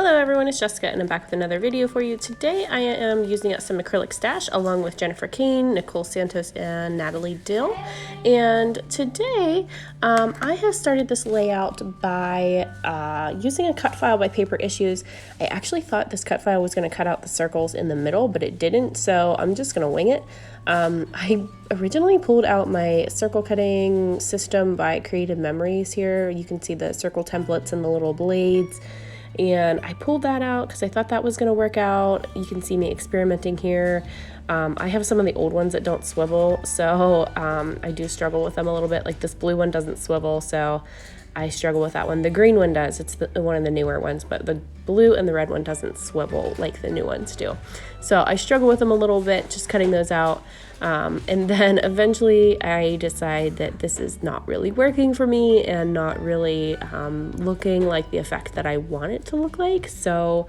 Hello everyone, it's Jessica and I'm back with another video for you. Today I am using up some acrylic stash along with Jennifer Kane, Nicole Santos, and Natalie Dill. And today I have started this layout by using a cut file by Paper Issues. I actually thought this cut file was going to cut out the circles in the middle, but it didn't, so I'm just going to wing it. I originally pulled out my circle cutting system by Creative Memories here. You can see the circle templates and the little blades. And I pulled that out because I thought that was going to work out. You can see me experimenting here. I have some of the old ones that don't swivel, so I do struggle with them a little bit. Like this blue one doesn't swivel, so I struggle with that one. The green one does. It's one of the newer ones, but the blue and the red one doesn't swivel like the new ones do. So I struggle with them a little bit, just cutting those out. And then eventually I decide that this is not really working for me and not really looking like the effect that I want it to look like. So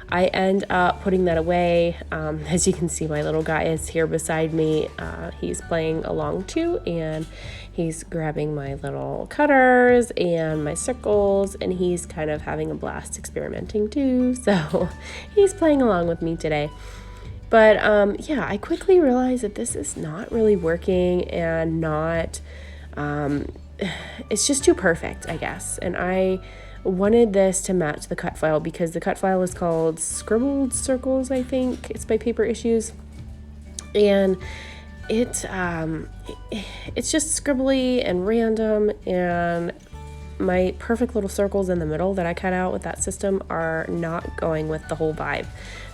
I end up putting that away. As you can see, my little guy is here beside me. He's playing along too, and he's grabbing my little cutters and my circles, and he's kind of having a blast experimenting too. So he's playing along with me today. But yeah, I quickly realized that this is not really working and not, it's just too perfect, I guess. And I wanted this to match the cut file because the cut file is called Scribbled Circles, I think. It's by Paper Issues. And it's just scribbly and random, and my perfect little circles in the middle that I cut out with that system are not going with the whole vibe.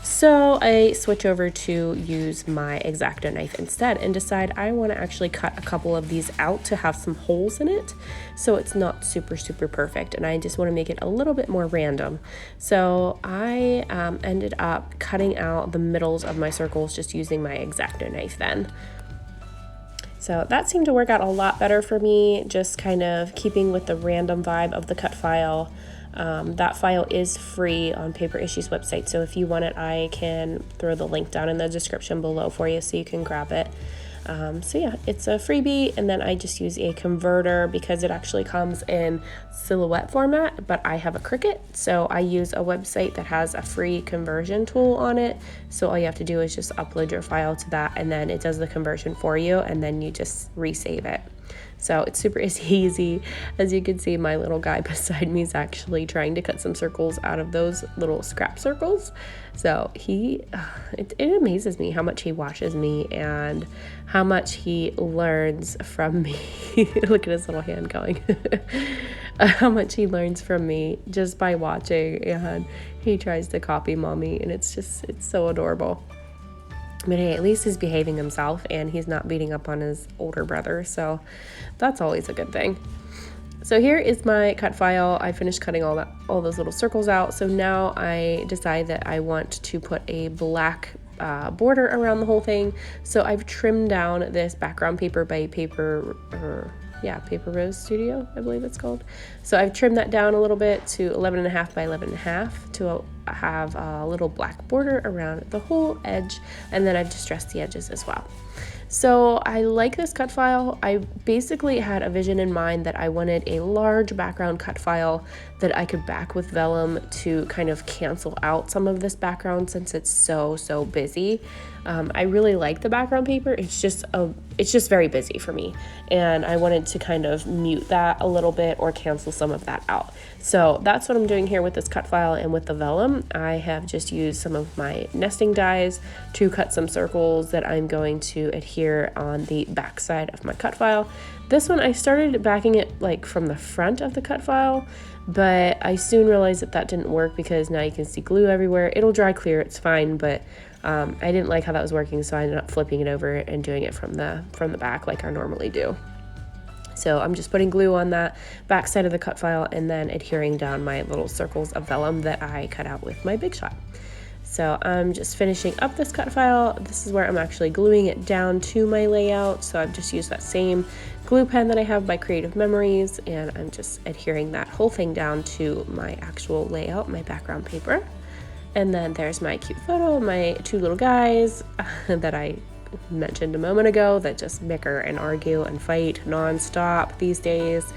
So I switch over to use my X-Acto knife instead and decide I want to actually cut a couple of these out to have some holes in it, so it's not super perfect, and I just want to make it a little bit more random. So I ended up cutting out the middles of my circles just using my X-Acto knife then. So that seemed to work out a lot better for me, just kind of keeping with the random vibe of the cut file. That file is free on Paper Issues website, so if you want it, I can throw the link down in the description below for you so you can grab it. So yeah, it's a freebie, and then I just use a converter because it actually comes in silhouette format, but I have a Cricut, so I use a website that has a free conversion tool on it. So all you have to do is just upload your file to that, and then it does the conversion for you, and then you just resave it. So it's super easy. As you can see, my little guy beside me is actually trying to cut some circles out of those little scrap circles. So it amazes me how much he watches me and how much he learns from me. Look at his little hand going. How much he learns from me just by watching, and he tries to copy mommy, and it's so adorable. But hey, at least he's behaving himself and he's not beating up on his older brother, so that's always a good thing. So here is my cut file. I finished cutting all those little circles out. So now I decide that I want to put a black border around the whole thing. So I've trimmed down this background paper by Paper Rose Studio, I believe it's called. So I've trimmed that down a little bit to 11.5 by 11.5 to have a little black border around the whole edge, and then I've distressed the edges as well. So I like this cut file. I basically had a vision in mind that I wanted a large background cut file that I could back with vellum to kind of cancel out some of this background since it's so busy. I really like the background paper. It's just very busy for me, and I wanted to kind of mute that a little bit or cancel some of that out. So that's what I'm doing here with this cut file, and with the vellum, I have just used some of my nesting dies to cut some circles that I'm going to adhere on the back side of my cut file. This one, I started backing it like from the front of the cut file, but I soon realized that didn't work because now you can see glue everywhere. It'll dry clear, it's fine, but I didn't like how that was working, so I ended up flipping it over and doing it from the back like I normally do. So I'm just putting glue on that back side of the cut file and then adhering down my little circles of vellum that I cut out with my Big Shot. So I'm just finishing up this cut file. This is where I'm actually gluing it down to my layout. So I've just used that same glue pen that I have by Creative Memories, and I'm just adhering that whole thing down to my actual layout, my background paper. And then there's my cute photo of my two little guys that I mentioned a moment ago that just bicker and argue and fight nonstop these days.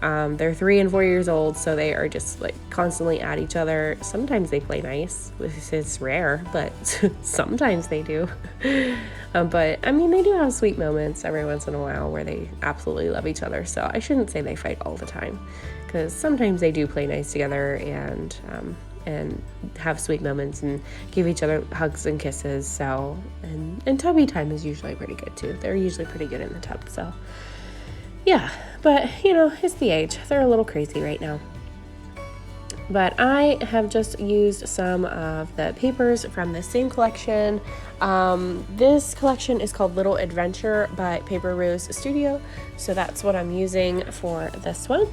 They're 3 and 4 years old, so they are just like constantly at each other. Sometimes they play nice, which is rare, but sometimes they do. But I mean, they do have sweet moments every once in a while where they absolutely love each other. So I shouldn't say they fight all the time, because sometimes they do play nice together and have sweet moments and give each other hugs and kisses. So and tubby time is usually pretty good too. They're usually pretty good in the tub. So yeah, but you know, it's the age. They're a little crazy right now. But I have just used some of the papers from the same collection. This collection is called Little Adventure by Paper Rose Studio. So that's what I'm using for this one.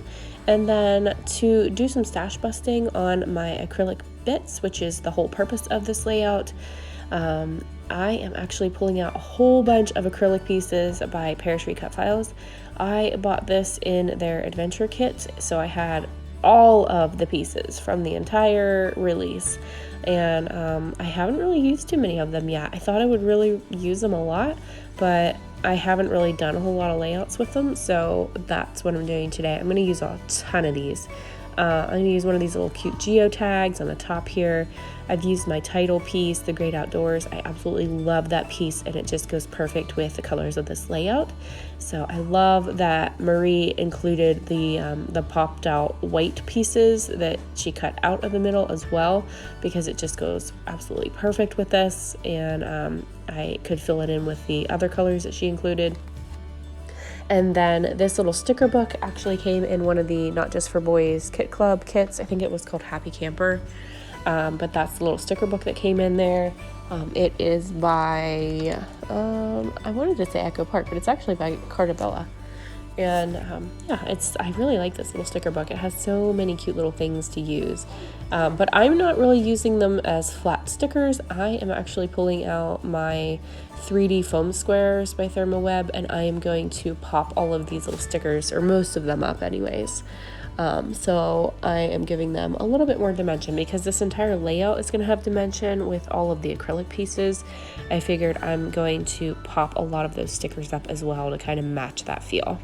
And then to do some stash busting on my acrylic bits, which is the whole purpose of this layout, I am actually pulling out a whole bunch of acrylic pieces by Parachute Cutfiles. I bought this in their adventure kit, so I had all of the pieces from the entire release, and I haven't really used too many of them yet. I thought I would really use them a lot, but I haven't really done a whole lot of layouts with them, so that's what I'm doing today. I'm going to use a ton of these. I'm going to use one of these little cute geotags on the top here. I've used my title piece, The Great Outdoors. I absolutely love that piece, and it just goes perfect with the colors of this layout. So I love that Marie included the popped out white pieces that she cut out of the middle as well, because it just goes absolutely perfect with this, and I could fill it in with the other colors that she included. And then this little sticker book actually came in one of the Not Just for Boys Kit Club kits. I think it was called Happy Camper. But that's the little sticker book that came in there. It is by, I wanted to say Echo Park, but it's actually by Cartabella. And yeah, I really like this little sticker book. It has so many cute little things to use. But I'm not really using them as flat stickers. I am actually pulling out my 3D foam squares by Thermoweb, and I am going to pop all of these little stickers, or most of them, up anyways. So I am giving them a little bit more dimension, because this entire layout is going to have dimension with all of the acrylic pieces. I figured I'm going to pop a lot of those stickers up as well to kind of match that feel.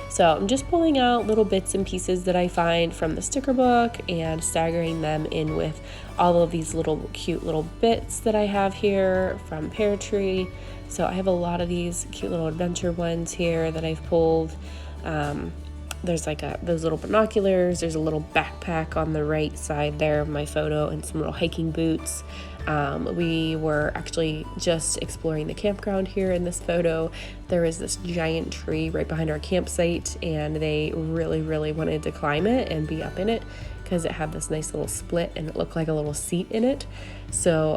So I'm just pulling out little bits and pieces that I find from the sticker book and staggering them in with all of these little cute little bits that I have here from Pear Tree. So I have a lot of these cute little adventure ones here that I've pulled. There's like those little binoculars. There's a little backpack on the right side there of my photo, and some little hiking boots. We were actually just exploring the campground here in this photo. There is this giant tree right behind our campsite, and they really, really wanted to climb it and be up in it because it had this nice little split and it looked like a little seat in it. So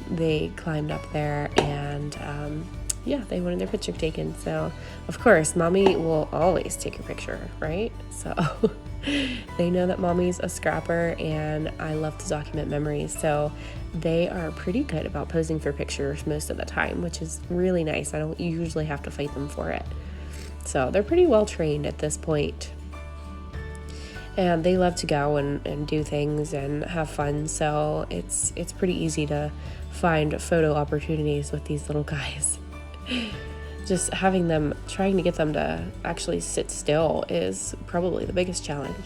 they climbed up there, and yeah, they wanted their picture taken. So of course, mommy will always take a picture, right? So they know that mommy's a scrapper and I love to document memories. So they are pretty good about posing for pictures most of the time, which is really nice. I don't usually have to fight them for it. So they're pretty well trained at this point. And they love to go and do things and have fun. So it's pretty easy to find photo opportunities with these little guys. Just trying to get them to actually sit still is probably the biggest challenge.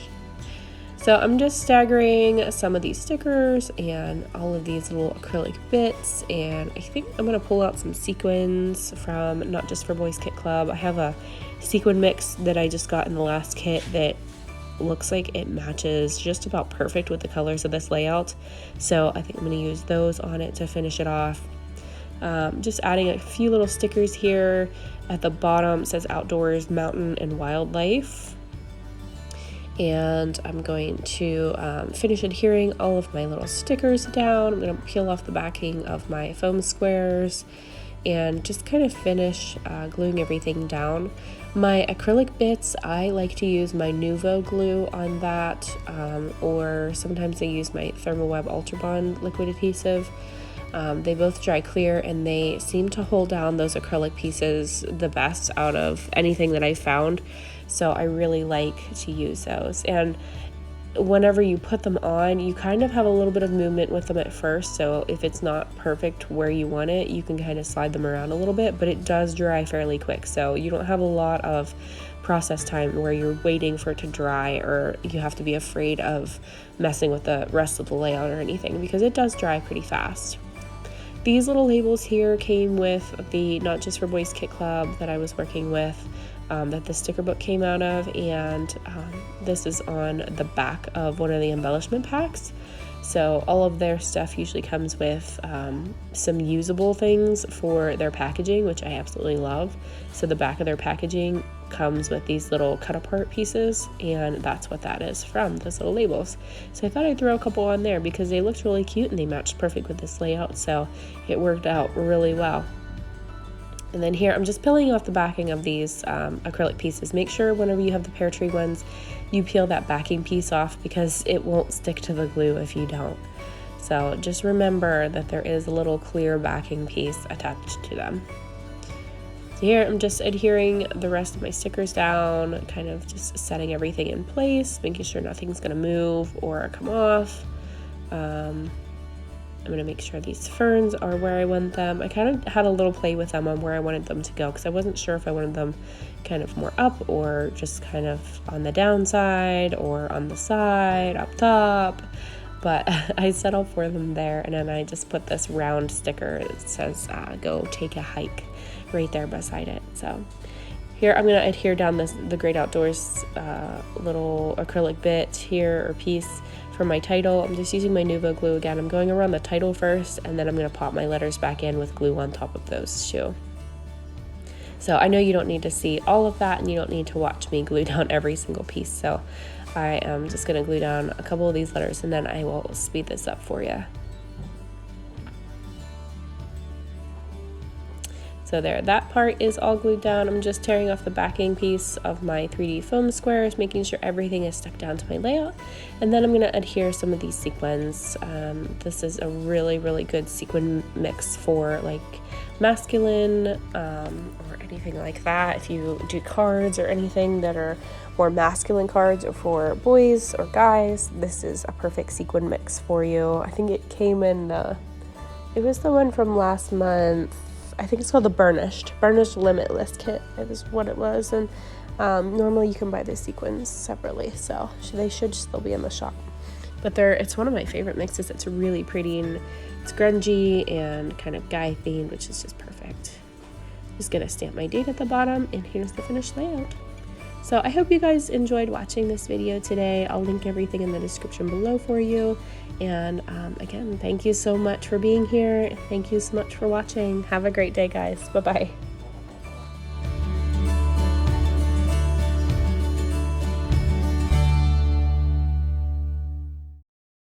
So I'm just staggering some of these stickers and all of these little acrylic bits, and I think I'm going to pull out some sequins from Not Just for Boys Kit Club. I have a sequin mix that I just got in the last kit that looks like it matches just about perfect with the colors of this layout. So I think I'm going to use those on it to finish it off. Just adding a few little stickers here. At the bottom it says Outdoors, Mountain, and Wildlife. And I'm going to finish adhering all of my little stickers down. I'm going to peel off the backing of my foam squares and just kind of finish gluing everything down. My acrylic bits, I like to use my Nuvo glue on that, or sometimes I use my Thermoweb Ultra Bond liquid adhesive. They both dry clear, and they seem to hold down those acrylic pieces the best out of anything that I found. So I really like to use those. And whenever you put them on, you kind of have a little bit of movement with them at first. So if it's not perfect where you want it, you can kind of slide them around a little bit, but it does dry fairly quick. So you don't have a lot of process time where you're waiting for it to dry, or you have to be afraid of messing with the rest of the layout or anything, because it does dry pretty fast. These little labels here came with the Not Just for Boys Kit Club that I was working with, that the sticker book came out of, and this is on the back of one of the embellishment packs. So all of their stuff usually comes with some usable things for their packaging, which I absolutely love. So the back of their packaging comes with these little cut apart pieces, and that's what that is from, those little labels. So I thought I'd throw a couple on there because they looked really cute and they matched perfect with this layout, so it worked out really well. And then here I'm just peeling off the backing of these acrylic pieces. Make sure whenever you have the pear tree ones, you peel that backing piece off because it won't stick to the glue if you don't. So just remember that there is a little clear backing piece attached to them. So here I'm just adhering the rest of my stickers down, kind of just setting everything in place, making sure nothing's gonna move or come off. I'm going to make sure these ferns are where I want them. I kind of had a little play with them on where I wanted them to go because I wasn't sure if I wanted them kind of more up or just kind of on the downside or on the side, up top. But I settled for them there, and then I just put this round sticker that says go take a hike right there beside it. So here I'm going to adhere down the Great Outdoors little acrylic bit here, or piece, for my title. I'm just using my Nuvo glue again. I'm going around the title first, and then I'm going to pop my letters back in with glue on top of those too. So I know you don't need to see all of that, and you don't need to watch me glue down every single piece. So I am just going to glue down a couple of these letters, and then I will speed this up for you. So there, that part is all glued down. I'm just tearing off the backing piece of my 3D foam squares, making sure everything is stuck down to my layout. And then I'm gonna adhere some of these sequins. This is a really, really good sequin mix for like masculine or anything like that. If you do cards or anything that are more masculine cards, or for boys or guys, this is a perfect sequin mix for you. I think it came in, it was the one from last month. I think it's called the Burnished Limitless kit. It was what it was, and normally you can buy the sequins separately, so they should still be in the shop. But it's one of my favorite mixes. It's really pretty, and it's grungy and kind of guy themed, which is just perfect. Just gonna stamp my date at the bottom, and here's the finished layout. So I hope you guys enjoyed watching this video today. I'll link everything in the description below for you. And again, thank you so much for being here. Thank you so much for watching. Have a great day, guys. Bye-bye.